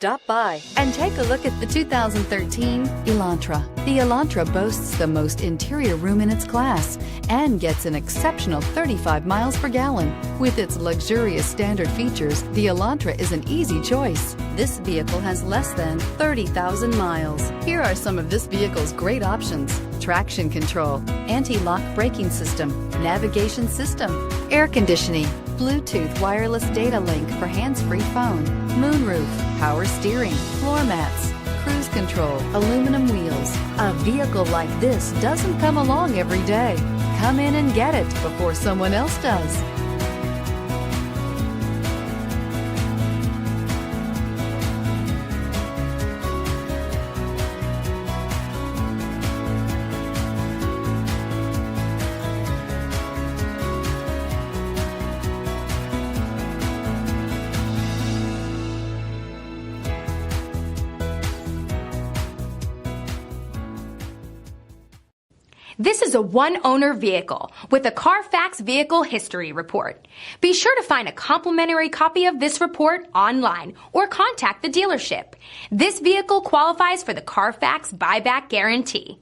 Stop by and take a look at the 2013 Elantra. The Elantra boasts the most interior room in its class and gets an exceptional 35 miles per gallon. With its luxurious standard features, the Elantra is an easy choice. This vehicle has less than 30,000 miles. Here are some of this vehicle's great options: traction control, anti-lock braking system, navigation system, air conditioning, Bluetooth wireless data link for hands-free phone, moonroof, power steering, floor mats, cruise control, aluminum wheels. A vehicle like this doesn't come along every day. Come in and get it before someone else does. This is a one-owner vehicle with a CARFAX Vehicle History Report. Be sure to find a complimentary copy of this report online or contact the dealership. This vehicle qualifies for the CARFAX buyback guarantee.